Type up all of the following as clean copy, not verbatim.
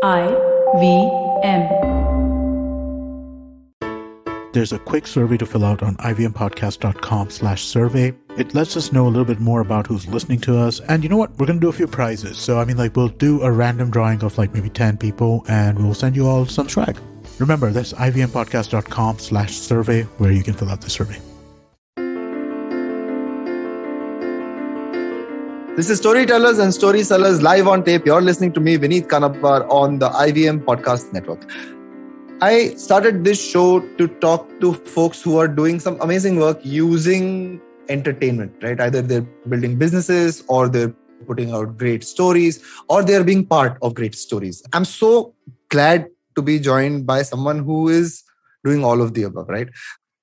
IVM. There's a quick survey to fill out on ivmpodcast.com/survey. It lets us know a little bit more about who's listening to us. And you know what? We're going to do a few prizes. So, we'll do a random drawing of maybe 10 people and we'll send you all some swag. Remember, that's ivmpodcast.com/survey where you can fill out the survey. This is Storytellers and Story Sellers live on tape. You're listening to me, Vineet Kanabar, on the IVM Podcast Network. I started this show to talk to folks who are doing some amazing work using entertainment, right? Either they're building businesses or they're putting out great stories or they're being part of great stories. I'm so glad to be joined by someone who is doing all of the above, right?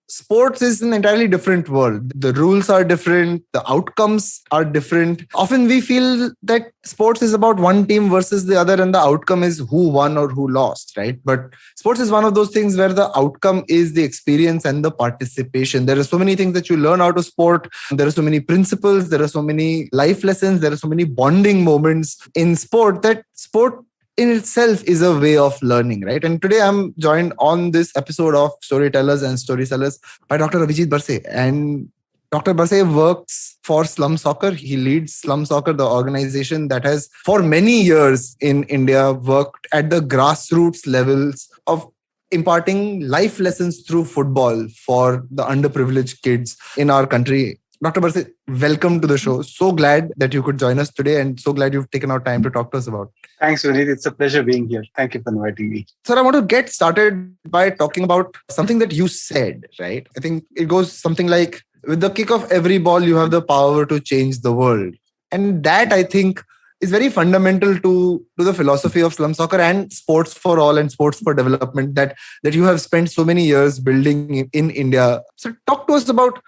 Sports is an entirely different world. The rules are different. The outcomes are different. Often we feel that sports is about one team versus the other and the outcome is who won or who lost, right? But sports is one of those things where the outcome is the experience and the participation. There are so many things that you learn out of sport. There are so many principles. There are so many life lessons. There are so many bonding moments in sport that sport in itself is a way of learning, right? And today I'm joined on this episode of Storytellers and Story Sellers by Dr. Abhijit Barse. And Dr. Barse works for Slum Soccer. He leads Slum Soccer, the organization that has for many years in India worked at the grassroots levels of imparting life lessons through football for the underprivileged kids in our country. Dr. Barse, welcome to the show. So glad that you could join us today and so glad you've taken out time to talk to us about. Thanks, Vineet. It's a pleasure being here. Thank you for inviting me. Sir, I want to get started by talking about something that you said, right? I think it goes something like, with the kick of every ball, you have the power to change the world. And that, I think, is very fundamental to the philosophy of Slum Soccer and sports for all and sports for development that you have spent so many years building in India. So talk to us about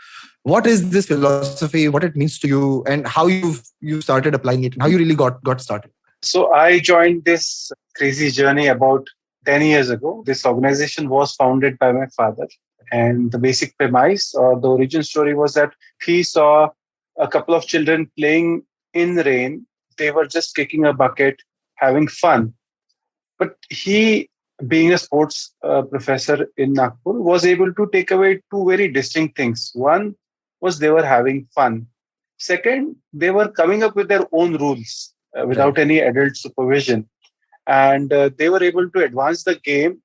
what is this philosophy, what it means to you, and how you started applying it, and how you really got started. So I joined this crazy journey about 10 years ago. This organization was founded by my father. And the basic premise or the origin story was that he saw a couple of children playing in rain. They were just kicking a bucket, having fun. But he, being a sports professor in Nagpur, was able to take away two very distinct things. One was they were having fun. Second, they were coming up with their own rules without any adult supervision. And they were able to advance the game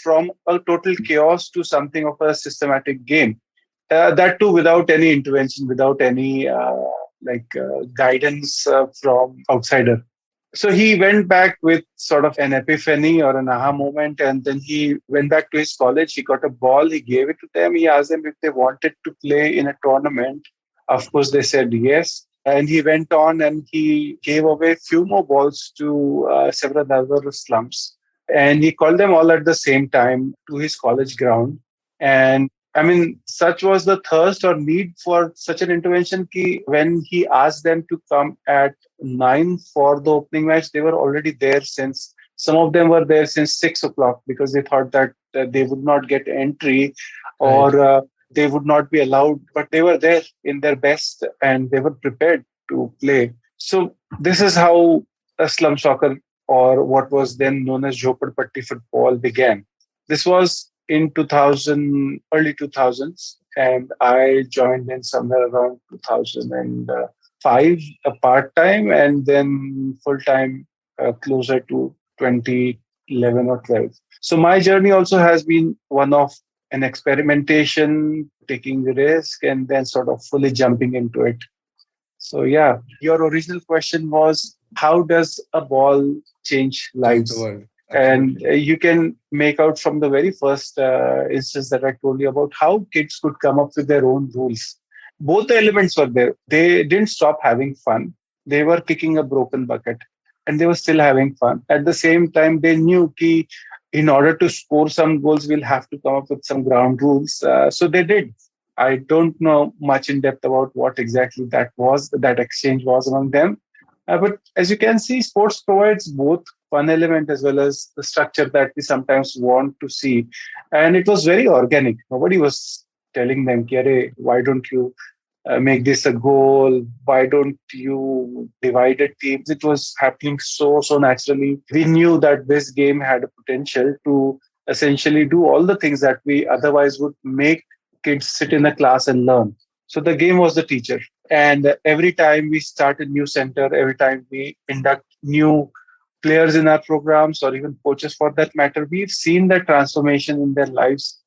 from a total chaos to something of a systematic game. That too without any intervention, without any guidance from outsider. So he went back with sort of an epiphany or an aha moment, and then he went back to his college. He got a ball, he gave it to them. He asked them if they wanted to play in a tournament. Of course, they said yes. And he went on and he gave away a few more balls to several other slums. And he called them all at the same time to his college ground. And such was the thirst or need for such an intervention that when he asked them to come at 9 for the opening match, they were already there since, some of them were there since 6 o'clock because they thought that they would not get entry or they would not be allowed, but they were there in their best and they were prepared to play. So this is how Slum Soccer, or what was then known as Jhopadpatti football, began. This was in early 2000s, and I joined in somewhere around 2005, a part-time, and then full-time closer to 2011 or 12. So my journey also has been one of an experimentation, taking the risk, and then sort of fully jumping into it. So yeah, your original question was, how does a ball change lives? The world. And you can make out from the very first instance that I told you about how kids could come up with their own rules. Both the elements were there. They didn't stop having fun. They were kicking a broken bucket and they were still having fun. At the same time, they knew that in order to score some goals, we'll have to come up with some ground rules. So they did. I don't know much in depth about what exactly that exchange was among them. But as you can see, sports provides both fun element as well as the structure that we sometimes want to see. And it was very organic. Nobody was telling them, why don't you make this a goal. Why don't you divide it teams? It was happening so naturally. We knew that this game had a potential to essentially do all the things that we otherwise would make kids sit in a class and learn. So the game was the teacher. And every time we start a new center, every time we induct new players in our programs or even coaches for that matter, we've seen the transformation in their lives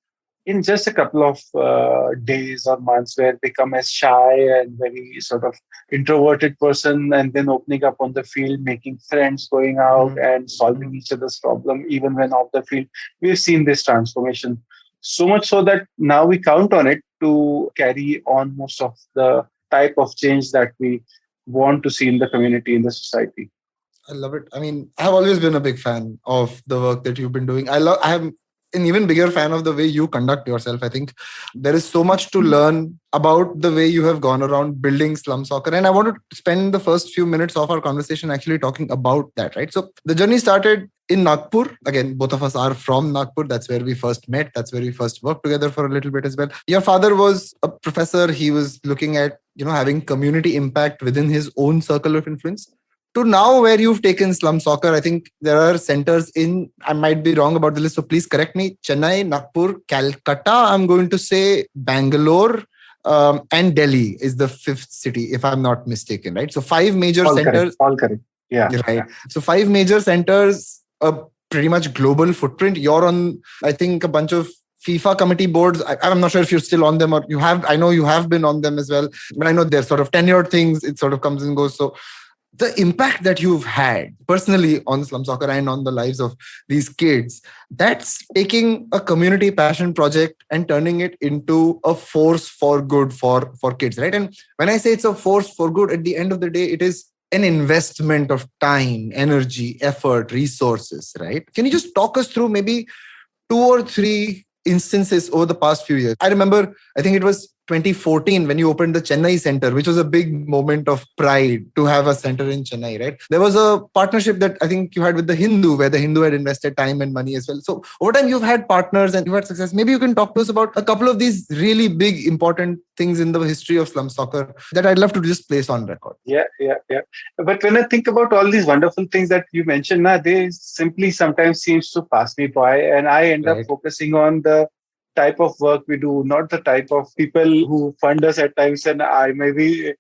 in just a couple of days or months, where they become as shy and very sort of introverted person, and then opening up on the field, making friends, going out Mhm. and solving Mhm. each other's problem even when off the field. We've seen this transformation, so much so that now we count on it to carry on most of the type of change that we want to see in the community, in the society. I love it. I mean, I've always been a big fan of the work that you've been doing. I am an even bigger fan of the way you conduct yourself. I think there is so much to learn about the way you have gone around building slum soccer. And I want to spend the first few minutes of our conversation actually talking about that, right? So the journey started in Nagpur. Again, both of us are from Nagpur. That's where we first met. That's where we first worked together for a little bit as well. Your father was a professor. He was looking at, having community impact within his own circle of influence, to now where you've taken slum soccer. I think there are centers in, I might be wrong about the list, so please correct me, Chennai, Nagpur, Calcutta, I'm going to say, Bangalore, and Delhi is the fifth city, if I'm not mistaken, right? So five major All correct. centers. All correct. Yeah. Right. So five major centers, a pretty much global footprint. You're on, I think, a bunch of FIFA committee boards. I'm not sure if you're still on them or you have. I know you have been on them as well, but I know they're sort of tenured things. It sort of comes and goes. So the impact that you've had personally on slum soccer and on the lives of these kids, that's taking a community passion project and turning it into a force for good for kids, right? And when I say it's a force for good, at the end of the day, it is an investment of time, energy, effort, resources, right? Can you just talk us through maybe two or three instances over the past few years? I remember, I think it was 2014 when you opened the Chennai center, which was a big moment of pride to have a center in Chennai, right? There was a partnership that I think you had with the Hindu, where the Hindu had invested time and money as well. So over time, you've had partners and you've had success. Maybe you can talk to us about a couple of these really big, important things in the history of slum soccer that I'd love to just place on record. Yeah. But when I think about all these wonderful things that you mentioned, now they simply sometimes seems to pass me by, and I end up Right. focusing on the type of work we do, not the type of people who fund us at times. And I may be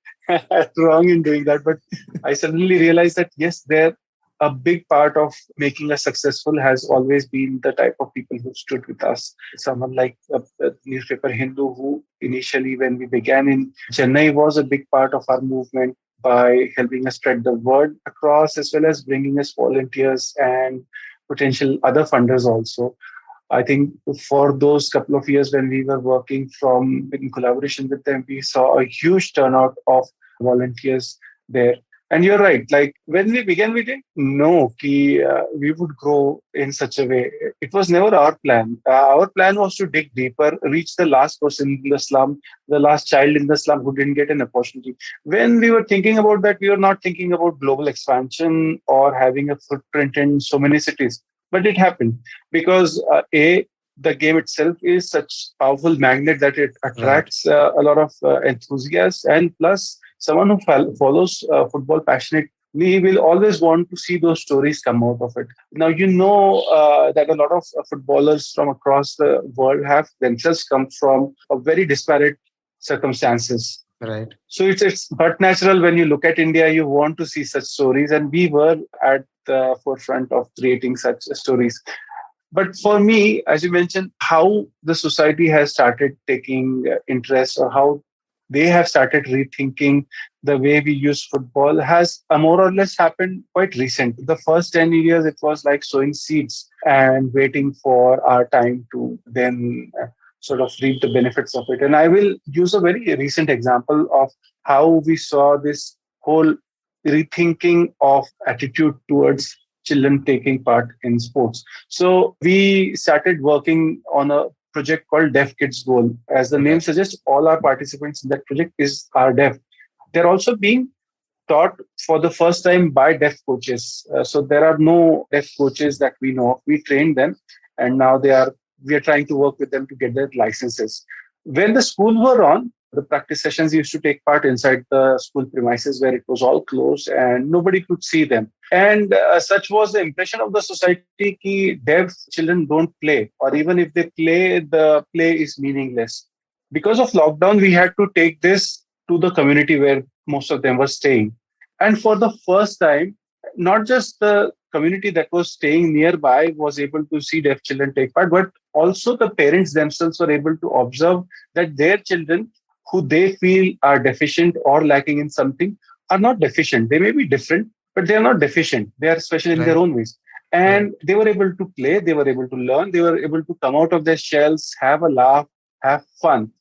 wrong in doing that, but I suddenly realized that yes, there a big part of making us successful has always been the type of people who stood with us. Someone like a newspaper Hindu, who initially, when we began in Chennai, was a big part of our movement by helping us spread the word across, as well as bringing us volunteers and potential other funders also. I think for those couple of years when we were working from in collaboration with them, we saw a huge turnout of volunteers there. And you're right. Like when we began, we didn't know we would grow in such a way. It was never our plan. Our plan was to dig deeper, reach the last person in the slum, the last child in the slum who didn't get an opportunity. When we were thinking about that, we were not thinking about global expansion or having a footprint in so many cities. But it happened because the game itself is such powerful magnet that it Right. attracts a lot of enthusiasts, and plus someone who follows football passionately will always want to see those stories come out of it. Now that a lot of footballers from across the world have themselves come from a very disparate circumstances. Right. So it's but natural when you look at India, you want to see such stories, and we were at the forefront of creating such stories. But for me, as you mentioned, how the society has started taking interest, or how they have started rethinking the way we use football has more or less happened quite recent. The first 10 years, it was like sowing seeds and waiting for our time to then sort of reap the benefits of it. And I will use a very recent example of how we saw this whole rethinking of attitude towards children taking part in sports. So we started working on a project called Deaf Kids Goal. As the name Okay. suggests, all our participants in that project are deaf. They're also being taught for the first time by deaf coaches. So there are no deaf coaches that we know of. We trained them, and now we are trying to work with them to get their licenses. When the schools were on, The practice sessions used to take part inside the school premises where it was all closed and nobody could see them. And such was the impression of the society that deaf children don't play, or even if they play, the play is meaningless. Because of lockdown, we had to take this to the community where most of them were staying. And for the first time, not just the community that was staying nearby was able to see deaf children take part, but also the parents themselves were able to observe that their children, who they feel are deficient or lacking in something, are not deficient. They may be different, but they are not deficient. They are special in their Right. own ways. Right. And they were able to play, they were able to learn, they were able to come out of their shells, have a laugh, have fun.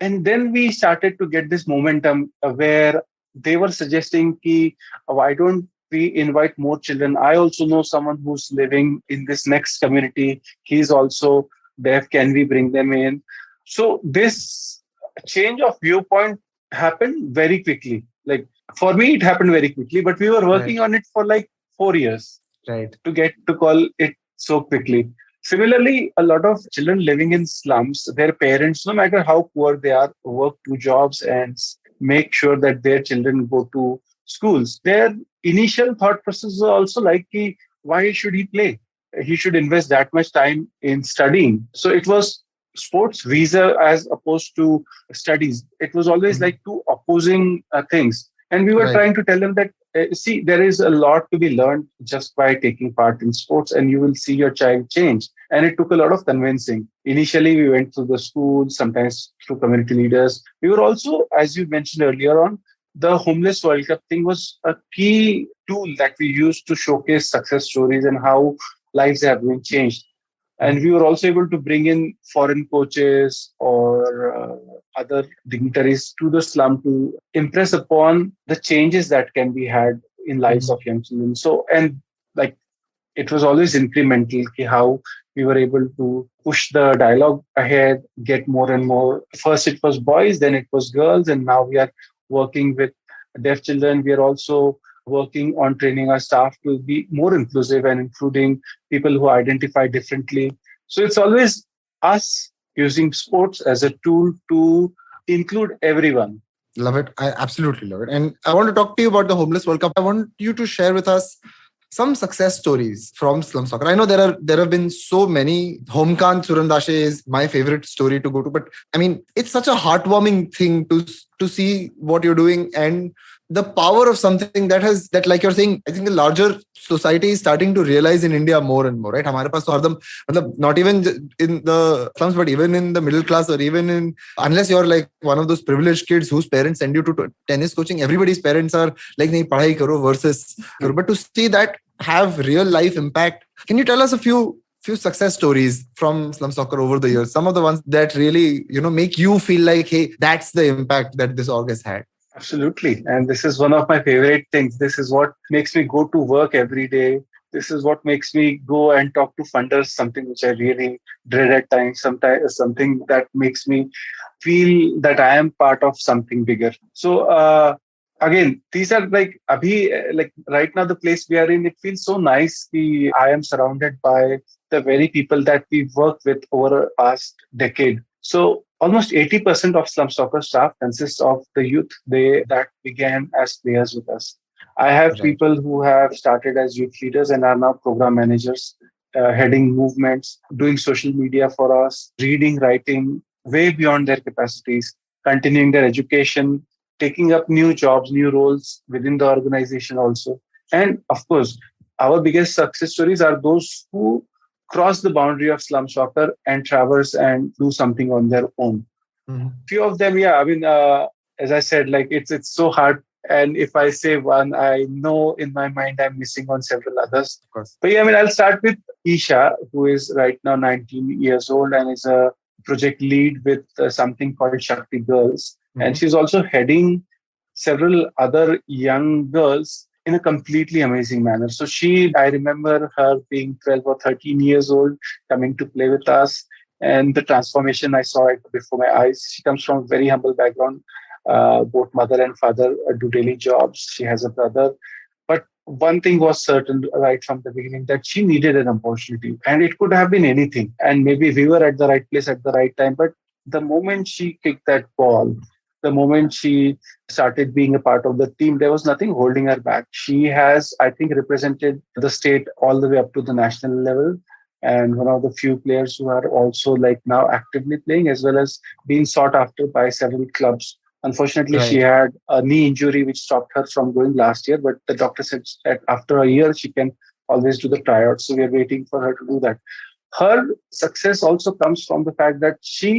And then we started to get this momentum where they were suggesting ki, why don't we invite more children? I also know someone who's living in this next community. He's also deaf. Can we bring them in? So this change of viewpoint happened very quickly. Like for me, it happened very quickly, but we were Right. working on it for like 4 years Right. to get to call it so quickly. Similarly, a lot of children living in slums, their parents, no matter how poor they are, work two jobs and make sure that their children go to schools. Their initial thought process is also like, ki, why should he play? He should invest that much time in studying. So it was sports visa as opposed to studies. It was always Mhm. like two opposing things. And we were Right. trying to tell them that see, there is a lot to be learned just by taking part in sports, and you will see your child change. And it took a lot of convincing. Initially, we went through the school, sometimes through community leaders. We were also, as you mentioned earlier on, the Homeless World Cup thing was a key tool that we used to showcase success stories and how lives have been changed. And Mhm. we were also able to bring in foreign coaches or other dignitaries to the slum to impress upon the changes that can be had in lives Mhm. of young children. So, and like it was always incremental how we were able to push the dialogue ahead, get more and more. First, it was boys, then it was girls, and now we are working with deaf children. We are also working on training our staff to be more inclusive and including people who identify differently. So it's always us using sports as a tool to include everyone. Love it. I absolutely love it. And I want to talk to you about the Homeless World Cup. I want you to share with us some success stories from slum soccer. I know there have been so many. Homkan Surandashe is my favorite story to go to, but I mean, it's such a heartwarming thing to see what you're doing and the power of something that, like you're saying, I think the larger society is starting to realize in India more and more, right? हमारे पास तो हरदम मतलब not even in the slums, but even in the middle class, or even in, unless you're like one of those privileged kids whose parents send you to tennis coaching, everybody's parents are like nahi padhai karo versus karo. But to see that have real life impact, can you tell us a few success stories from slum soccer over the years, some of the ones that really make you feel like, hey, that's the impact that this org has had? Absolutely. And this is one of my favorite things. This is what makes me go to work every day. This is what makes me go and talk to funders, something which I really dread at times, sometimes something that makes me feel that I am part of something bigger. So again, these are like abhi, like right now the place we are in, it feels so nice. I am surrounded by the very people that we've worked with over a past decade. So almost 80% of Slum Soccer staff consists of the youth that began as players with us. I have Right. people who have started as youth leaders and are now program managers, heading movements, doing social media for us, reading, writing, way beyond their capacities, continuing their education, taking up new jobs, new roles within the organization also. And of course, our biggest success stories are those who cross the boundary of slum soccer and traverse and do something on their own. Mhm. Few of them, yeah. I mean, as I said, like it's so hard. And if I say one, I know in my mind I'm missing on several others. Of course. But yeah, I mean, I'll start with Isha, who is right now 19 years old and is a project lead with something called Shakti Girls. And Mhm. she's also heading several other young girls in a completely amazing manner. So I remember her being 12 or 13 years old, coming to play with us, and the transformation I saw it before my eyes. She comes from a very humble background. Both mother and father do daily jobs. She has a brother. But one thing was certain right from the beginning that she needed an opportunity. And it could have been anything. And maybe we were at the right place at the right time. But the moment she kicked that ball, The moment she started being a part of the team, there was nothing holding her back. She has, I think, represented the state all the way up to the national level. And one of the few players who are also like now actively playing, as well as being sought after by several clubs. Unfortunately, she Right. had a knee injury which stopped her from going last year, but the doctor said that after a year she can always do the tryouts. So we are waiting for her to do that. Her success also comes from the fact that she,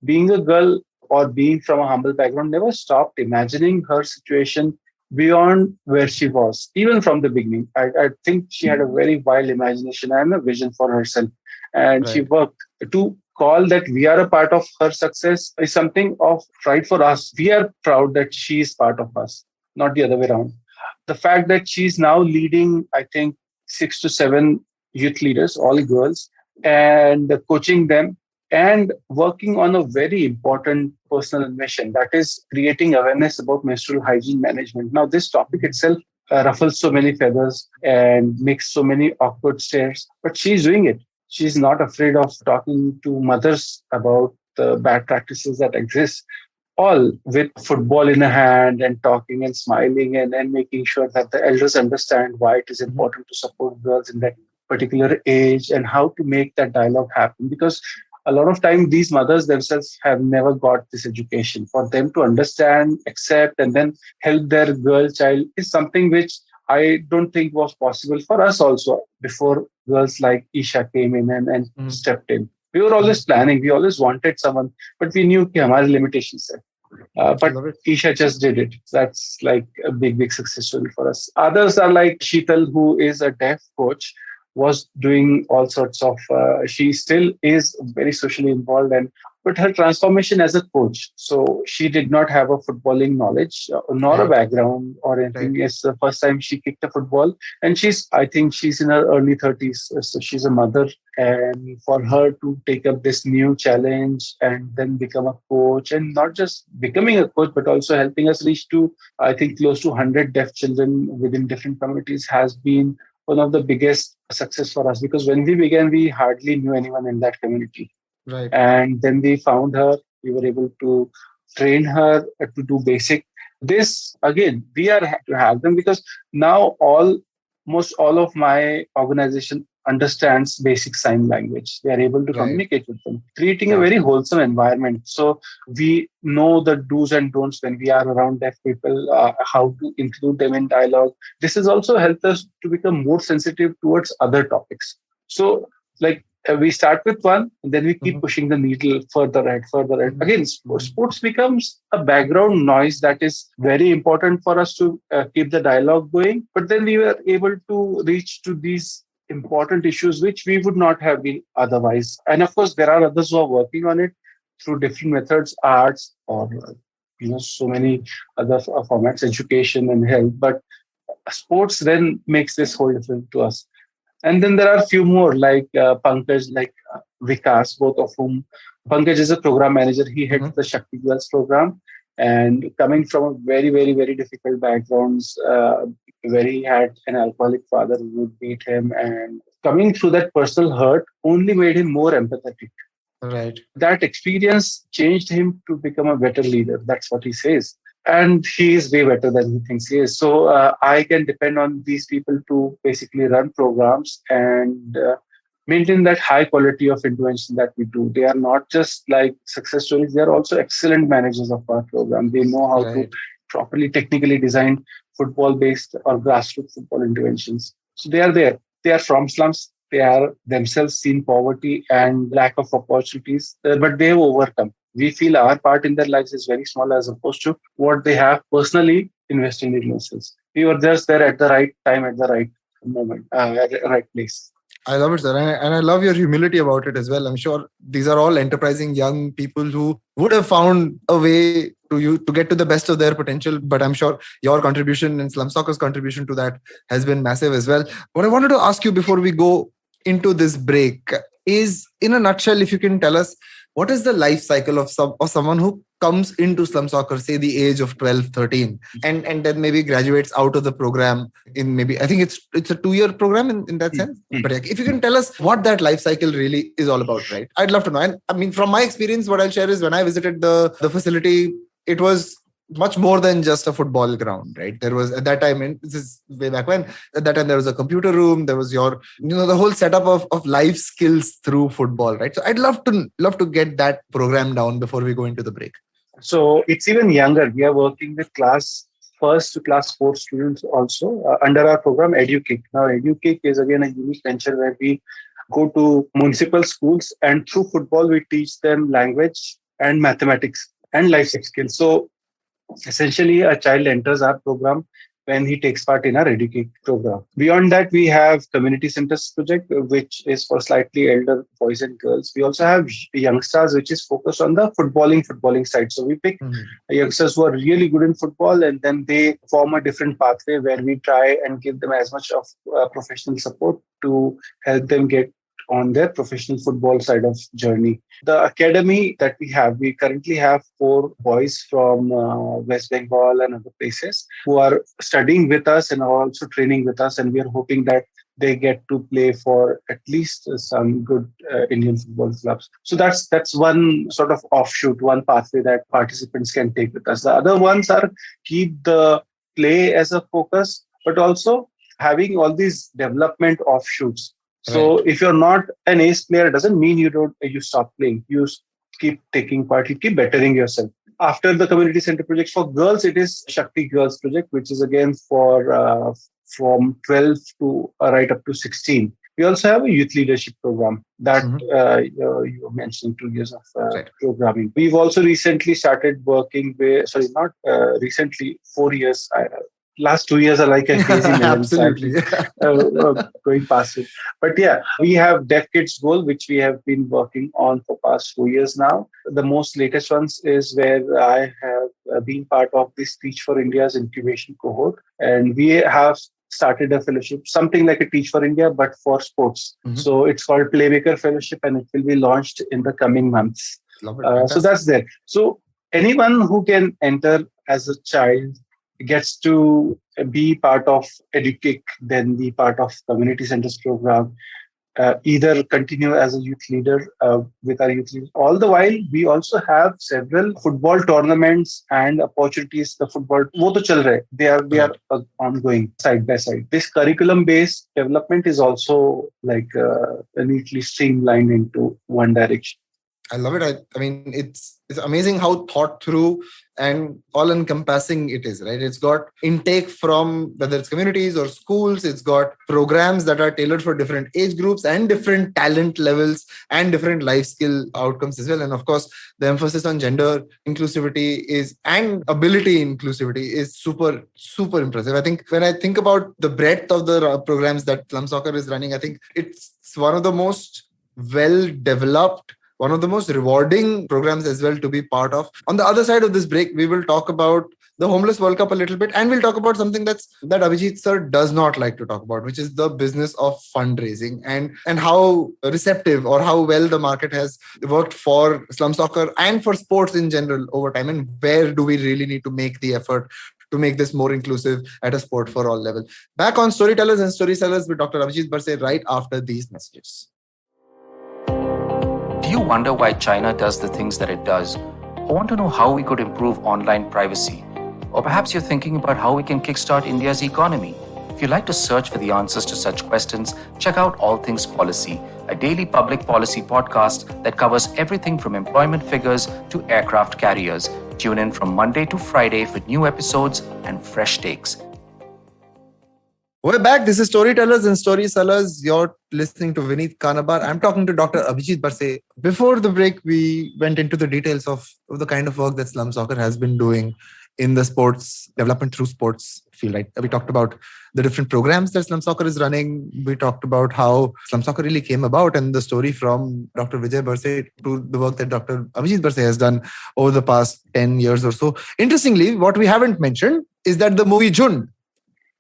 being a girl or being from a humble background, never stopped imagining her situation beyond where she was, even from the beginning. I think she had a very wild imagination and a vision for herself. And she Right. worked to call that we are a part of her success is something of pride for us. We are proud that she is part of us, not the other way around. The fact that she's now leading, I think, 6 to 7 youth leaders, all girls, and coaching them and working on a very important personal mission, that is creating awareness about menstrual hygiene management. Now, this topic itself ruffles so many feathers and makes so many awkward stares, but she's doing it. She's not afraid of talking to mothers about the bad practices that exist, all with football in a hand and talking and smiling and making sure that the elders understand why it is Mhm. important to support girls in that particular age and how to make that dialogue happen. Because a lot of time these mothers themselves have never got this education. For them to understand, accept, and then help their girl child is something which I don't think was possible for us also before girls like Isha came in and Mhm. stepped in. We were Mhm. always planning, we always wanted someone, but we knew कि हमारी limitations है. I But love it. Isha just did it. That's like a big, big success story for us. Others are like Sheetal, who is a deaf coach, was doing all sorts of, she still is very socially involved, and but her transformation as a coach. So she did not have a footballing knowledge nor a Right. background or anything. Right. It's the first time she kicked a football, and I think she's in her early 30s. So she's a mother, and for her to take up this new challenge and then become a coach, and not just becoming a coach but also helping us reach to, I think, close to 100 deaf children within different communities, has been one of the biggest success for us. Because when we began, we hardly knew anyone in that community, Right. and then we found her. We were able to train her to do basic. This again, we are happy to have them, because now almost all of my organization understands basic sign language. They are able to Right. communicate with them, creating a Right. very wholesome environment. So we know the do's and don'ts when we are around deaf people, how to include them in dialogue. This has also helped us to become more sensitive towards other topics. So, like, we start with one and then we keep Mhm. pushing the needle further ahead, further ahead. Mhm. Again, sports becomes a background noise that is very important for us to keep the dialogue going. But then we were able to reach to these important issues which we would not have been otherwise. And of course, there are others who are working on it through different methods, arts, or so many other formats, education and health. But sports then makes this whole different to us. And then there are a few more like Pankaj, like Vikas, both of whom. Pankaj is a program manager. He heads Mhm. the Shakti Girls program. And coming from a very, very, very difficult backgrounds, where he had an alcoholic father who would beat him, and coming through that personal hurt only made him more empathetic. Right. That experience changed him to become a better leader. That's what he says. And he is way better than he thinks he is. So I can depend on these people to basically run programs and maintain that high quality of intervention that we do. They are not just like success stories, they are also excellent managers of our program. They know how to Right. properly technically design football based or grassroots football interventions. So they are there. They are from slums. They are themselves seen poverty and lack of opportunities, but they have overcome. We feel our part in their lives is very small as opposed to what they have personally invested in themselves. We were just there at the right time, at the right moment, at the right place. I love it, sir. And I love your humility about it as well. I'm sure these are all enterprising young people who would have found a way to get to the best of their potential. But I'm sure your contribution and Slum Soccer's contribution to that has been massive as well. What I wanted to ask you before we go into this break is, in a nutshell, if you can tell us what is the life cycle of someone who comes into Slum Soccer, say the age of 12, 13, and then maybe graduates out of the program in, maybe I think it's a 2-year program in that sense. But like, if you can tell us what that life cycle really is all about, right? I'd love to know. And I mean, from my experience, what I'll share is when I visited the facility, it was much more than just a football ground, right? There was at that time, and this is way back when, at that time there was a computer room, there was your, the whole setup of life skills through football, right? So I'd love to get that program down before we go into the break. So it's even younger. We are working with class first to class four students also under our program EduCick. Now, EduCick is again a unique venture where we go to municipal schools and through football we teach them language and mathematics and life skills. So essentially, a child enters our program when he takes part in our Educate program. Beyond that, we have community centers project, which is for slightly elder boys and girls. We also have youngsters, which is focused on the footballing side. So we pick youngsters who are really good in football, and then they form a different pathway where we try and give them as much of professional support to help them get on their professional football side of journey. The academy that we currently have 4 boys from West Bengal and other places who are studying with us and are also training with us. And we are hoping that they get to play for at least some good Indian football clubs. So that's one sort of offshoot, one pathway that participants can take with us. The other ones are keep the play as a focus, but also having all these development offshoots. So if you're not an ace player, doesn't mean you stop playing. You keep taking part, you keep bettering yourself. After the community center project for girls, it is Shakti Girls Project, which is again for from 12 to right up to 16. We also have a youth leadership program that you were mentioning 2 years of programming. We've also recently started working with, not recently, 4 years. Last 2 years are like a crazy minute. Absolutely. Going past it. But yeah, we have Deaf Kids Goal, which we have been working on for past 4 years now. The most latest ones is where I have been part of this Teach for India's incubation cohort. And we have started a fellowship, something like a Teach for India, but for sports. So it's called Playmaker Fellowship, and it will be launched in the coming months. So that's there. So anyone who can enter as a child gets to be part of EduCick, then be part of community centers program, either continue as a youth leader with our youth leader. All the while, we also have several football tournaments and opportunities. The football, wo to chal rahe. They are ongoing side by side. This curriculum-based development is also like neatly streamlined into one direction. I love it. I mean, it's amazing how thought through and all encompassing it is, right? It's got intake from whether it's communities or schools. It's got programs that are tailored for different age groups and different talent levels and different life skill outcomes as well. And of course, the emphasis on gender inclusivity and ability inclusivity is super, super impressive. I think when I think about the breadth of the programs that Slum Soccer is running, I think it's one of the most well-developed, one of the most rewarding programs as well to be part of. On the other side of this break, we will talk about the Homeless World Cup a little bit, and we'll talk about something that Abhijit sir does not like to talk about, which is the business of fundraising and how receptive or how well the market has worked for Slum Soccer and for sports in general over time, and where do we really need to make the effort to make this more inclusive at a sport for all level. Back on Storytellers and Storysellers with Dr. Abhijit Barse right after these messages. Do you wonder why China does the things that it does? Or want to know how we could improve online privacy? Or perhaps you're thinking about how we can kickstart India's economy. If you'd like to search for the answers to such questions, check out All Things Policy, a daily public policy podcast that covers everything from employment figures to aircraft carriers. Tune in from Monday to Friday for new episodes and fresh takes. We're back. This is Storytellers and Storysellers. You're listening to Vineet Kanabar. I'm talking to Dr. Abhijit Barse. Before the break, we went into the details of the kind of work that Slum Soccer has been doing in the sports development through sports field. Right? We talked about the different programs that Slum Soccer is running. We talked about how Slum Soccer really came about and the story from Dr. Vijay Barse to the work that Dr. Abhijit Barse has done over the past 10 years or so. Interestingly, what we haven't mentioned is that the movie Jhund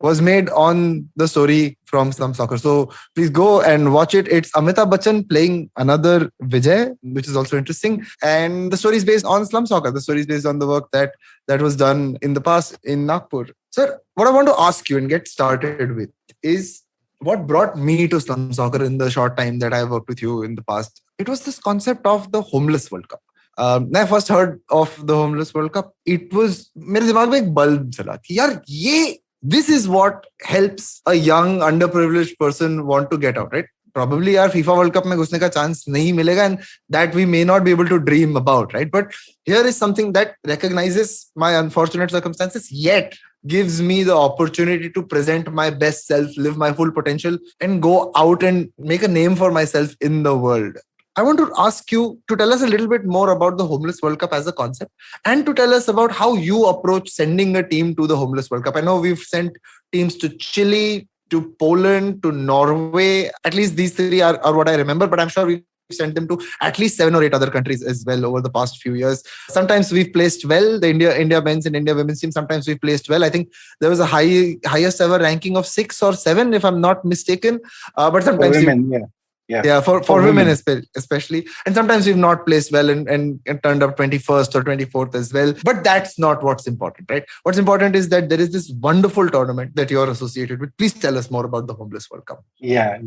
was made on the story from Slum Soccer. So please go and watch it. It's Amitabh Bachchan playing another Vijay, which is also interesting. And the story is based on Slum Soccer. The story is based on the work that was done in the past in Nagpur. Sir, what I want to ask you and get started with is what brought me to Slum Soccer in the short time that I worked with you in the past. It was this concept of the Homeless World Cup. When I first heard of the Homeless World Cup, it was मेरे दिमाग में एक bulb चला कि यार ये this is what helps a young underprivileged person want to get out, right? Probably यार FIFA World Cup में घुसने का chance नहीं मिलेगा, and that we may not be able to dream about, right? But here is something that recognizes my unfortunate circumstances, yet gives me the opportunity to present my best self, live my full potential, and go out and make a name for myself in the world. I want to ask you to tell us a little bit more about the Homeless World Cup as a concept, and to tell us about how you approach sending a team to the Homeless World Cup. I know we've sent teams to Chile, to Poland, to Norway. At least these three are what I remember, but I'm sure we've sent them to at least 7 or 8 other countries as well over the past few years. Sometimes we've placed well, the India men's and India women's team. Sometimes we've placed well. I think there was a highest ever ranking of 6 or 7, if I'm not mistaken. But For sometimes women, yeah. yeah, for women especially. And sometimes we've not placed well and turned up 21st or 24th as well. But that's not what's important, right? What's important is that there is this wonderful tournament that you're associated with. Please tell us more about the Homeless World Cup. Yeah.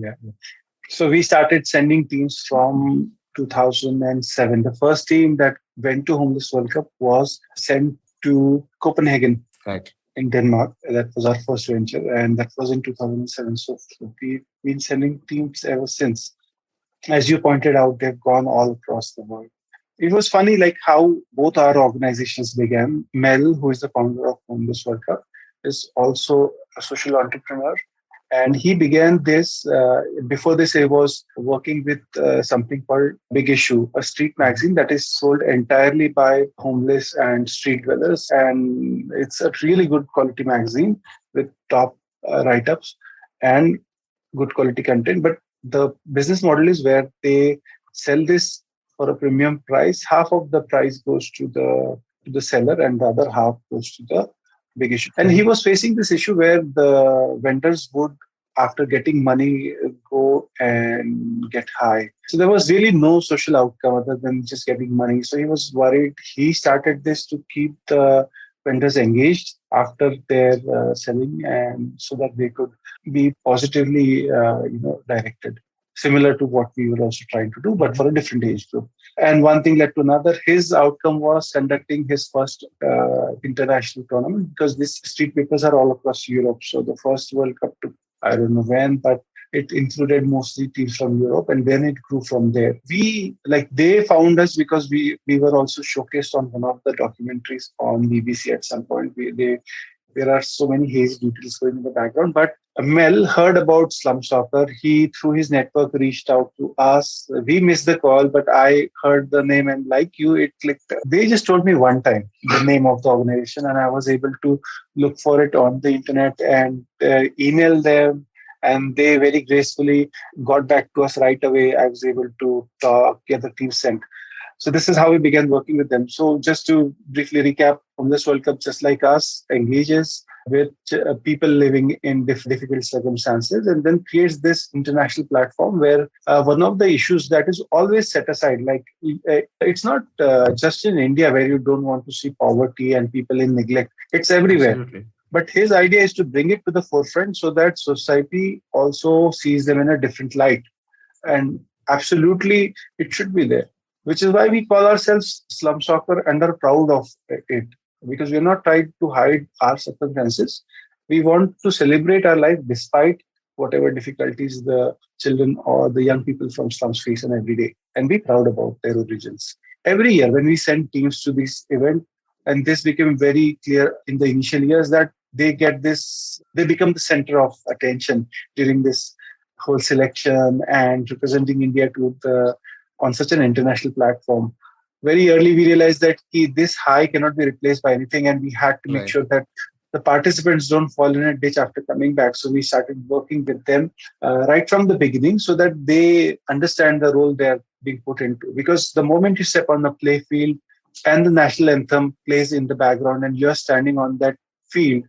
So we started sending teams from 2007. The first team that went to Homeless World Cup was sent to Copenhagen. Right. In Denmark. That was our first venture, and that was in 2007. So we've been sending teams ever since. As you pointed out, they've gone all across the world. It was funny, like how both our organizations began. Mel, who is the founder of Homeless World Cup, is also a social entrepreneur. And he began this, before this, he was working with something called Big Issue, a street magazine that is sold entirely by homeless and street dwellers. And it's a really good quality magazine with top write-ups and good quality content. But the business model is where they sell this for a premium price. Half of the price goes to the seller, and the other half goes to the Big Issue. And he was facing this issue where the vendors would, after getting money, go and get high. So there was really no social outcome other than just getting money. So he was worried. He started this to keep the vendors engaged after their selling, and so that they could be positively directed, similar to what we were also trying to do, but for a different age group. And one thing led to another. His outcome was conducting his first international tournament, because these street papers are all across Europe. So the first World Cup took, I don't know when, but it included mostly teams from Europe, and then it grew from there. They found us because we were also showcased on one of the documentaries on BBC at some point. There are so many hazy details going in the background, but Mel heard about Slum Soccer. He, through his network, reached out to us. We missed the call, but I heard the name, and like you, it clicked. They just told me one time the name of the organization, and I was able to look for it on the internet and email them. And they very gracefully got back to us right away. I was able to get the team sent. So this is how we began working with them. So just to briefly recap, Homeless World Cup, just like us, engages with people living in difficult circumstances, and then creates this international platform where one of the issues that is always set aside, like it's not just in India where you don't want to see poverty and people in neglect. It's everywhere. Absolutely. But his idea is to bring it to the forefront so that society also sees them in a different light. And absolutely, it should be there, which is why we call ourselves Slum Soccer and are proud of it, because we're not trying to hide our circumstances. We want to celebrate our life despite whatever difficulties the children or the young people from slums face in every day, and be proud about their origins. Every year when we send teams to this event, and this became very clear in the initial years, that they become the center of attention during this whole selection and representing India on such an international platform. Very early, we realized that this high cannot be replaced by anything, and we had to make sure that the participants don't fall in a ditch after coming back. So we started working with them right from the beginning so that they understand the role they're being put into. Because the moment you step on the play field and the national anthem plays in the background and you're standing on that field,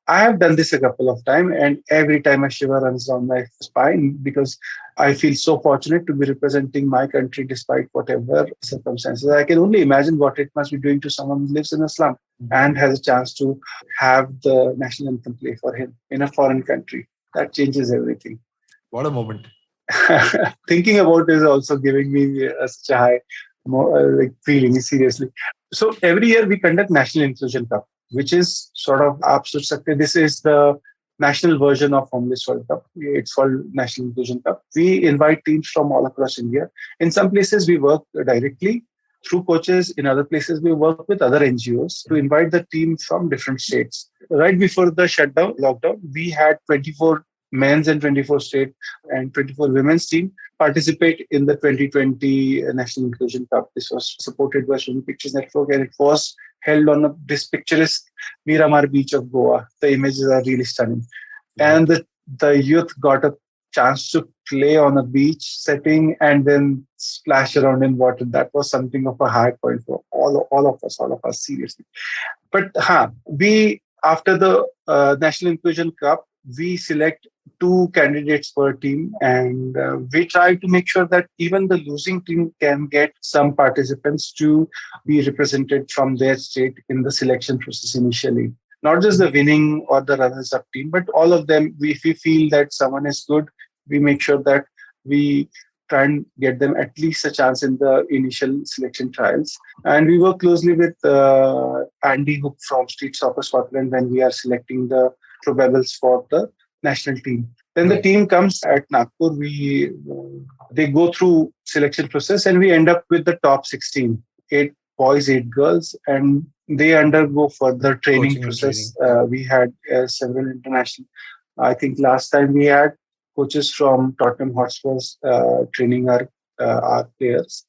I have done this a couple of times, and every time a shiver runs down my spine, because I feel so fortunate to be representing my country despite whatever circumstances. I can only imagine what it must be doing to someone who lives in a slum and has a chance to have the national anthem play for him in a foreign country. That changes everything. What a moment. Thinking about it is also giving me such a high. more like feeling seriously. So every year we conduct National Inclusion Cup, which is sort of absolute success. This is the national version of Homeless World Cup. It's called National Inclusion Cup. We invite teams from all across India. In some places, we work directly through coaches. In other places, we work with other NGOs to invite the team from different states. Right before the shutdown, lockdown, we had 24 men's and 24 state and 24 women's team participate in the 2020 National Inclusion Cup. This was supported by Sony Pictures Network, and it was held on this picturesque Miramar beach of Goa. The images are really stunning. And the youth got a chance to play on a beach setting and then splash around in water. That was something of a high point for all of us, seriously. But we, after the National Inclusion Cup, we select two candidates per team, and we try to make sure that even the losing team can get some participants to be represented from their state in the selection process initially. Not just the winning or the runners-up team, but all of them. If we feel that someone is good, we make sure that we try and get them at least a chance in the initial selection trials. And we work closely with Andy Hook from Street Soccer Scotland when we are selecting the probables for the national team. Then the team comes at Nagpur. They go through selection process and we end up with the top 16, 8 boys, 8 girls, and they undergo further training process. We had several international. I think last time we had coaches from Tottenham Hotspurs training our players,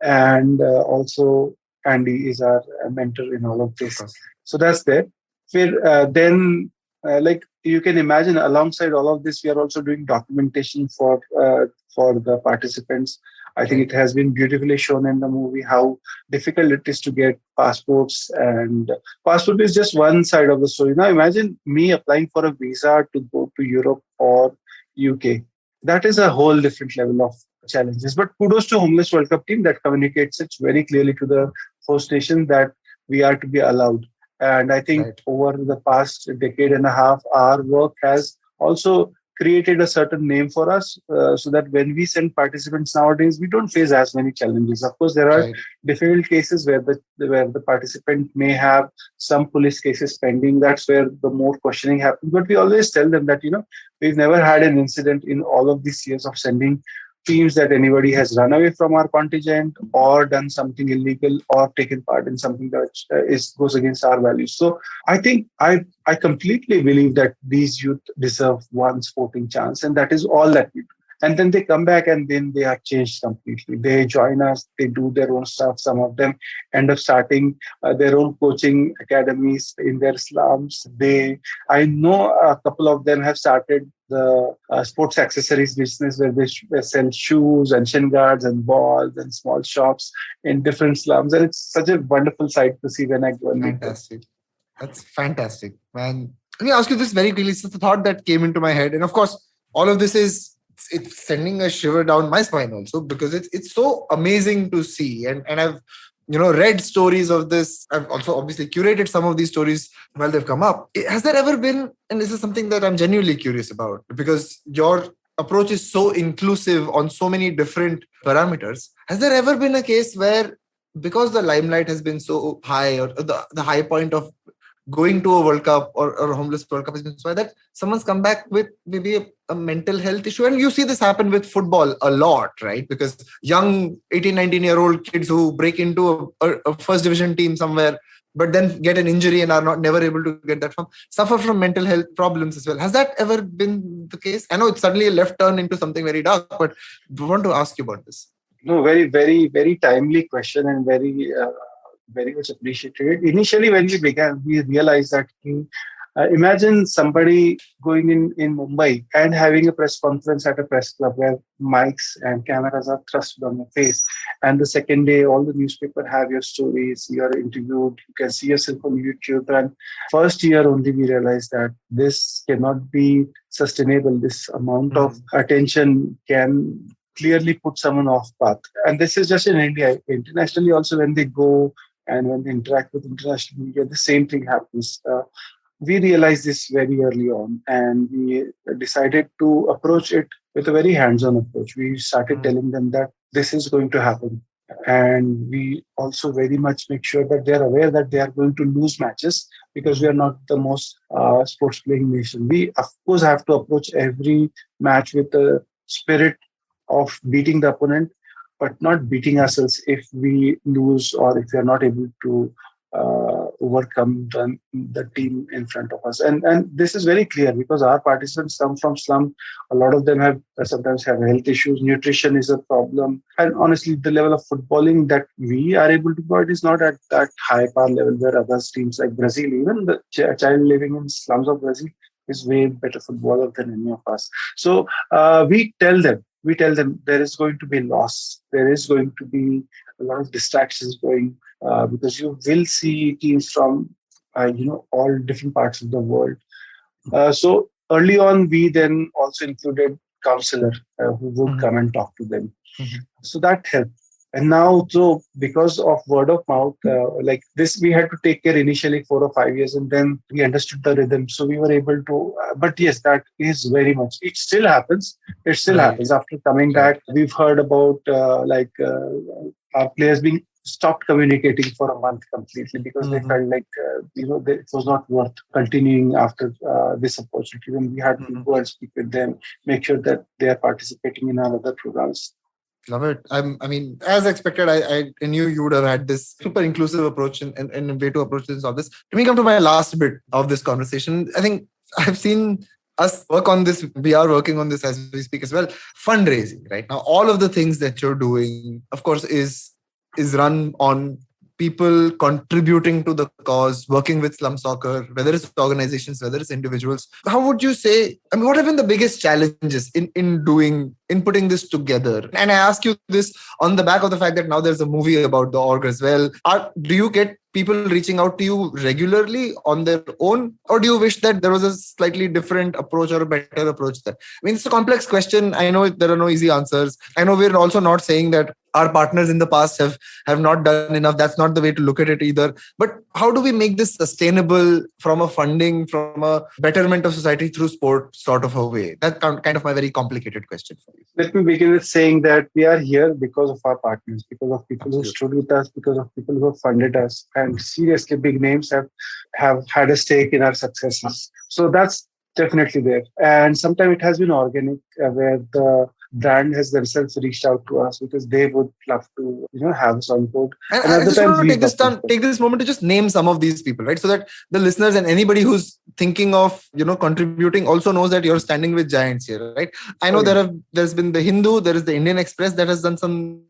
and also Andy is our mentor in all of this. So that's there. Then, like you can imagine, alongside all of this, we are also doing documentation for the participants. I think it has been beautifully shown in the movie how difficult it is to get passports, and passport is just one side of the story. Now imagine me applying for a visa to go to Europe or UK. That is a whole different level of challenges. But kudos to Homeless World Cup team that communicates it very clearly to the host nation that we are to be allowed. And I think over the past decade and a half, our work has also created a certain name for us so that when we send participants nowadays, we don't face as many challenges. Of course, there are difficult cases where the participant may have some police cases pending. That's where the more questioning happens. But we always tell them that, we've never had an incident in all of these years of sending teams that anybody has run away from our contingent or done something illegal or taken part in something that goes against our values. So I think I completely believe that these youth deserve one sporting chance, and that is all that we do. And then they come back and then they are changed completely. They join us, they do their own stuff. Some of them end up starting their own coaching academies in their slums. I know a couple of them have started the sports accessories business where they sell shoes and shin guards and balls and small shops in different slums. And it's such a wonderful sight to see when I go and meet them. Fantastic. That's fantastic, man. Let me ask you this very quickly. It's the thought that came into my head. And of course, all of this it's sending a shiver down my spine also, because it's so amazing to see. And I've read stories of this. I've also obviously curated some of these stories while they've come up. Has there ever been, and this is something that I'm genuinely curious about, because your approach is so inclusive on so many different parameters. Has there ever been a case where, because the limelight has been so high, or the high point of going to a World Cup or a Homeless World Cup has been so that someone's come back with maybe a mental health issue? And you see this happen with football a lot, right? Because young 18, 19-year-old kids who break into a first division team somewhere, but then get an injury and are never able to get that from, suffer from mental health problems as well. Has that ever been the case? I know it's suddenly a left turn into something very dark, but I want to ask you about this. No, very, very, very timely question, and very much appreciated. Initially, when we began, we realized that imagine somebody going in Mumbai and having a press conference at a press club where mics and cameras are thrust on your face. And the second day, all the newspapers have your stories, you're interviewed, you can see yourself on YouTube. And first year only, we realized that this cannot be sustainable. This amount of attention can clearly put someone off path. And this is just in India. Internationally also, when they go and when they interact with international media, the same thing happens. We realized this very early on, and we decided to approach it with a very hands-on approach. We started telling them that this is going to happen. And we also very much make sure that they are aware that they are going to lose matches because we are not the most sports playing nation. We, of course, have to approach every match with the spirit of beating the opponent, but not beating ourselves if we lose or if we are not able to overcome the team in front of us. And this is very clear because our participants come from slum. A lot of them have sometimes have health issues. Nutrition is a problem, and honestly, the level of footballing that we are able to provide is not at that high par level where other teams like Brazil, even the child living in slums of Brazil, is way better footballer than any of us. So we tell them there is going to be loss. There is going to be a lot of distractions going because you will see teams from all different parts of the world. So early on, we then also included counselor who would Mhm. come and talk to them. Mhm. So that helped. And now, so because of word of mouth, like this, we had to take care initially 4 or 5 years, and then we understood the rhythm. So we were able to. But yes, that is very much. It still happens. It still Right. happens after coming Right. back. We've heard about our players being stopped communicating for a month completely because they Mhm. felt like it was not worth continuing after this opportunity. And we had to Mhm. go and speak with them, make sure that they are participating in our other programs. Love it. I mean, as expected, I knew you would have had this super inclusive approach and way to approach this all this. Let me come to my last bit of this conversation. I think I've seen us work on this. We are working on this as we speak as well. Fundraising, right? Now, all of the things that you're doing, of course, is run on people contributing to the cause, working with slum soccer, whether it's organizations, whether it's individuals. How would you say, I mean, what have been the biggest challenges in putting this together? And I ask you this on the back of the fact that now there's a movie about the org as well. Do you get people reaching out to you regularly on their own, or do you wish that there was a slightly different approach or a better approach there? I mean, it's a complex question. I know there are no easy answers. I know we're also not saying that our partners in the past have not done enough. That's not the way to look at it either. But how do we make this sustainable from a funding, from a betterment of society through sport sort of a way? That's kind of my very complicated question for you. Let me begin with saying that we are here because of our partners, because of people who Absolutely. stood with us, because of people who have funded us, and seriously, big names have had a stake in our successes. So that's definitely there. And sometimes it has been organic, where the brand has themselves reached out to us because they would love to, have us on board. And And I other just want times to we've approached them. take this moment to just name some of these people, right? So that the listeners and anybody who's thinking of contributing also knows that you're standing with giants here, right? I know Oh yeah. there's been the Hindu, there is the Indian Express that has done some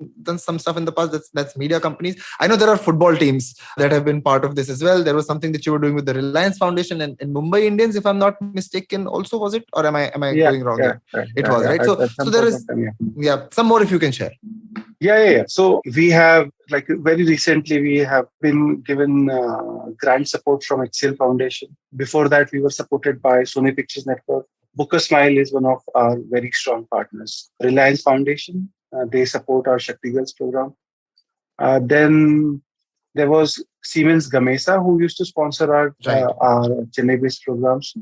stuff in the past. That's media companies. I know there are football teams that have been part of this as well. There was something that you were doing with the Reliance Foundation and Mumbai Indians, if I'm not mistaken. Also, was it, or am I Yeah, going wrong yeah, here? yeah, It yeah, was yeah. right. At So some there point of is, time, yeah. yeah, some more if you can share. Yeah. So we have, like, very recently, we have been given grant support from HCL Foundation. Before that, we were supported by Sony Pictures Network. Booker Smile is one of our very strong partners. Reliance Foundation, they support our Shakti Girls program. Then there was Siemens Gamesa, who used to sponsor Right. our Chennai-based programs.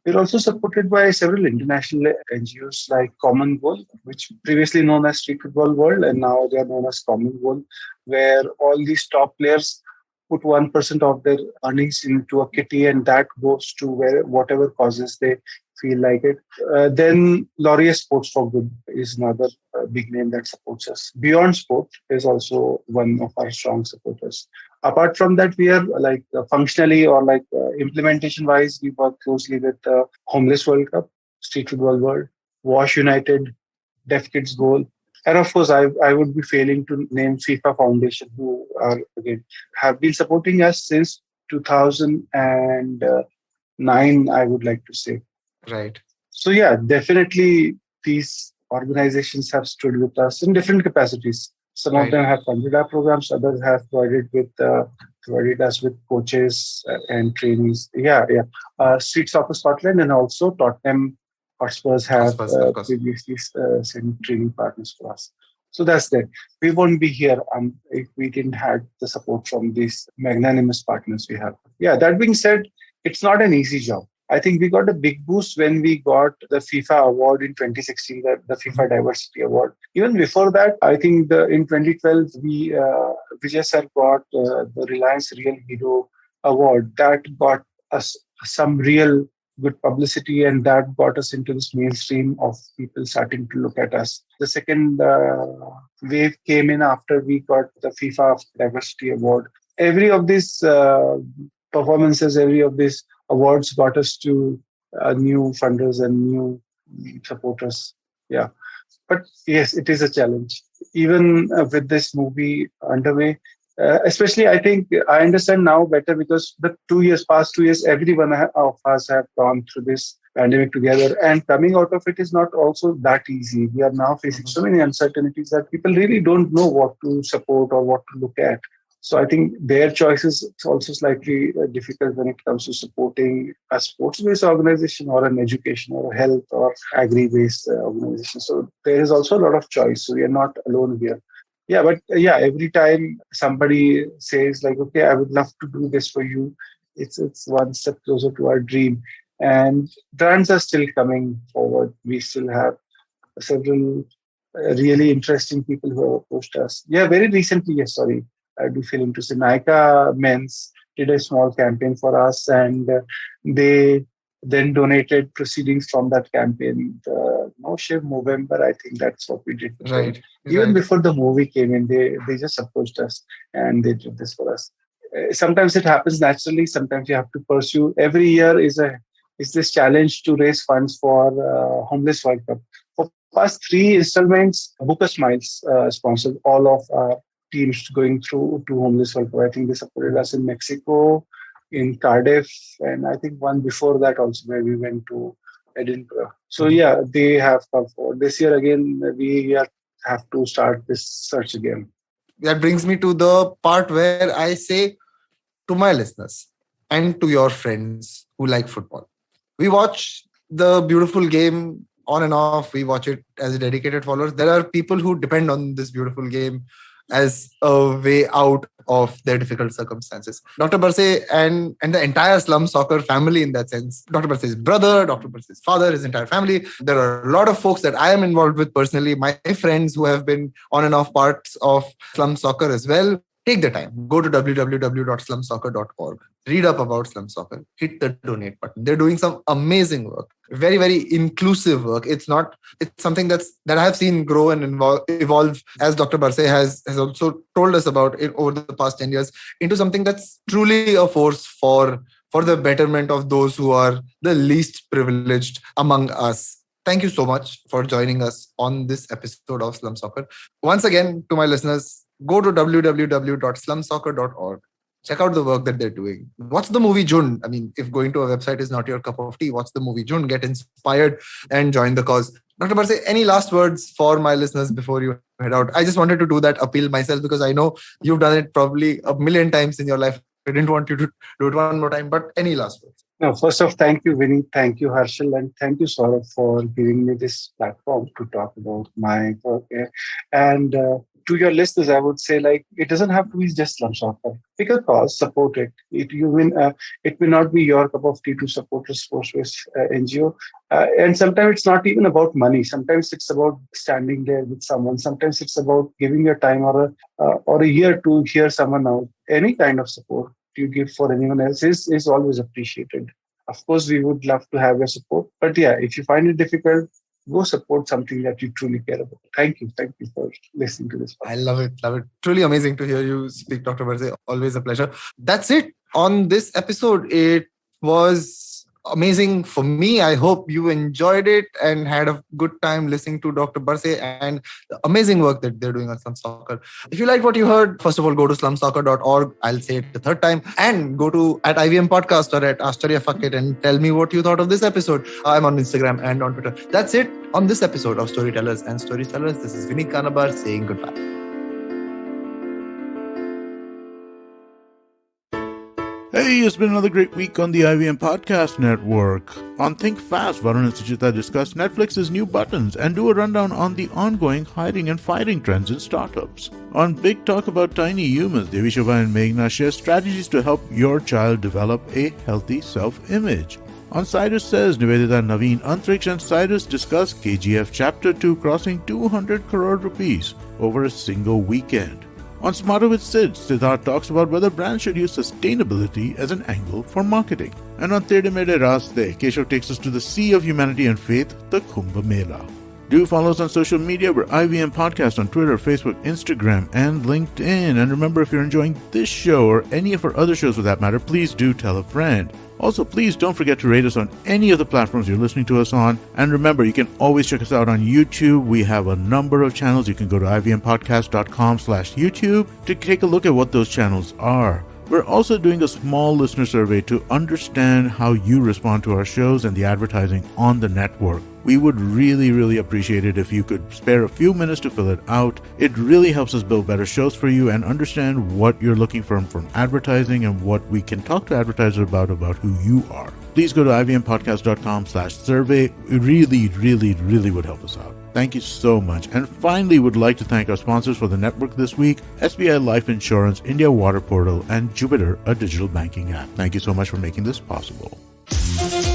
We're also supported by several international NGOs like Commonwealth, which previously known as Street Football World, and now they are known as Commonwealth, where all these top players put 1% of their earnings into a kitty, and that goes to whatever causes they feel like it. Then Laurier Sports for Good is another big name that supports us. Beyond Sport is also one of our strong supporters. Apart from that, we are like functionally or like implementation wise, we work closely with Homeless World Cup, Street Football World, Wash United, Deaf Kids Goal. And of course, I would be failing to name FIFA Foundation, who are again have been supporting us since 2009, I would like to say. Right. So yeah, definitely these organizations have stood with us in different capacities. Some of Right. them have funded our programs, others have provided us with coaches and trainees. Yeah, yeah. Street Soccer Scotland and also Tottenham Hotspurs have Of course. previously sent training partners for us. So that's that. We won't be here if we didn't have the support from these magnanimous partners we have. Yeah, that being said, it's not an easy job. I think we got a big boost when we got the FIFA award in 2016, the FIFA Diversity Award. Even before that, I think in 2012, Vijay sir got the Reliance Real Hero Award. That got us some real good publicity, and that got us into this mainstream of people starting to look at us. The second wave came in after we got the FIFA Diversity Award. Every of these performances, every of these awards got us to new funders and new supporters. Yeah. But yes, it is a challenge. Even with this movie underway, especially I think I understand now better because the past 2 years, everyone of us have gone through this pandemic together, and coming out of it is not also that easy. We are now facing so many uncertainties that people really don't know what to support or what to look at. So I think their choice is also slightly difficult when it comes to supporting a sports-based organization or an education or a health or agri-based organization. So there is also a lot of choice. So we are not alone here. Yeah, but every time somebody says like, okay, I would love to do this for you, it's one step closer to our dream. And brands are still coming forward. We still have several really interesting people who have approached us. Yeah, very recently, yes, sorry. I do feel interested. Nika Men's did a small campaign for us, and they then donated proceedings from that campaign. The No Shiv Movember, I think that's what we did. Right. Even before the movie came in, they just approached us and they did this for us. Sometimes it happens naturally. Sometimes you have to pursue. Every year is this challenge to raise funds for Homeless World Cup. For past 3 installments, Book a Smiles sponsored all of our teams going through to Homeless World Cup. I think they supported us in Mexico, in Cardiff, and I think one before that also where we went to Edinburgh. So yeah, they have come forward. This year again, we have to start this search again. That brings me to the part where I say to my listeners and to your friends who like football, we watch the beautiful game on and off. We watch it as dedicated followers. There are people who depend on this beautiful game as a way out of their difficult circumstances. Dr. Barse and the entire Slum Soccer family in that sense. Dr. Barse's brother, Dr. Barse's father, his entire family. There are a lot of folks that I am involved with personally, my friends who have been on and off parts of Slum Soccer as well. Take the time. Go to www.slumsoccer.org. Read up about Slum Soccer. Hit the donate button. They're doing some amazing work. Very, very inclusive work. It's something that I have seen grow and evolve, as Dr. Barse has also told us about it over the past 10 years, into something that's truly a force for the betterment of those who are the least privileged among us. Thank you so much for joining us on this episode of Slum Soccer. Once again, to my listeners, go to www.slumsoccer.org. Check out the work that they're doing. Watch the movie Jhund. I mean, if going to a website is not your cup of tea, watch the movie Jhund, get inspired and join the cause. Dr. Barse, any last words for my listeners before you head out? I just wanted to do that appeal myself because I know you've done it probably a million times in your life. I didn't want you to do it one more time, but any last words? No, first off, thank you, Vinny. Thank you, Harshal. And thank you, Saurabh, for giving me this platform to talk about my work. And to your listeners, I would say, like, it doesn't have to be just Slum Soccer. Pick a cause, support it. It may not be your cup of tea to support a sports-based NGO. And sometimes it's not even about money. Sometimes it's about standing there with someone. Sometimes it's about giving your time or a year to hear someone out. Any kind of support you give for anyone else is always appreciated. Of course, we would love to have your support. But yeah, if you find it difficult, go support something that you truly care about. Thank you for listening to this podcast. I love it. Truly amazing to hear you speak, Dr. Barse. Always a pleasure. That's it on this episode. It was amazing for me. I hope you enjoyed it and had a good time listening to Dr. Barse and the amazing work that they're doing on Slum Soccer. If you like what you heard, first of all, go to slumsoccer.org. I'll say it the third time. And go to at IVM Podcast or at Ashtarya Fuck It and tell me what you thought of this episode. I'm on Instagram and on Twitter. That's it on this episode of Storytellers and Storytellers. This is Vineet Kanabar saying goodbye. Hey, it's been another great week on the IVM Podcast Network. On Think Fast, Varun and Suchita discuss Netflix's new buttons and do a rundown on the ongoing hiring and firing trends in startups. On Big Talk About Tiny Humans, Devi Shobha and Meghna share strategies to help your child develop a healthy self-image. On Cyrus Says, Nivedita, Naveen, Antriksh and Cyrus discuss KGF Chapter 2 crossing 200 crore rupees over a single weekend. On Smarter with Sid, Siddharth talks about whether brands should use sustainability as an angle for marketing. And on Tere Mere Raste, Keshav takes us to the Sea of Humanity and Faith, the Kumbh Mela. Do follow us on social media. We're IVM Podcast on Twitter, Facebook, Instagram, and LinkedIn. And remember, if you're enjoying this show or any of our other shows for that matter, please do tell a friend. Also, please don't forget to rate us on any of the platforms you're listening to us on. And remember, you can always check us out on YouTube. We have a number of channels. You can go to ivmpodcast.com/YouTube to take a look at what those channels are. We're also doing a small listener survey to understand how you respond to our shows and the advertising on the network. We would really appreciate it if you could spare a few minutes to fill it out. It really helps us build better shows for you and understand what you're looking for from advertising and what we can talk to advertisers about who you are. Please go to ivmpodcast.com/survey. It really would help us out. Thank you so much. And finally, would like to thank our sponsors for the network this week, SBI Life Insurance, India Water Portal, and Jupiter, a digital banking app. Thank you so much for making this possible.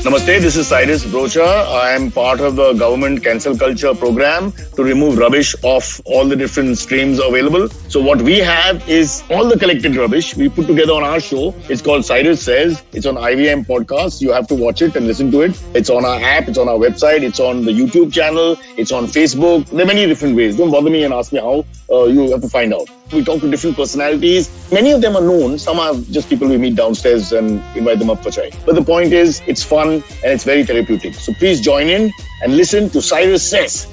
Namaste, this is Cyrus Brocha. I am part of the government cancel culture program to remove rubbish off all the different streams available. So what we have is all the collected rubbish we put together on our show. It's called Cyrus Says. It's on IVM Podcast. You have to watch it and listen to it. It's on our app. It's on our website. It's on the YouTube channel. It's on Facebook. There are many different ways. Don't bother me and ask me how. You have to find out. We talk to different personalities. Many of them are known. Some are just people we meet downstairs and invite them up for chai. But the point is, it's fun and it's very therapeutic. So please join in and listen to Cyrus Says.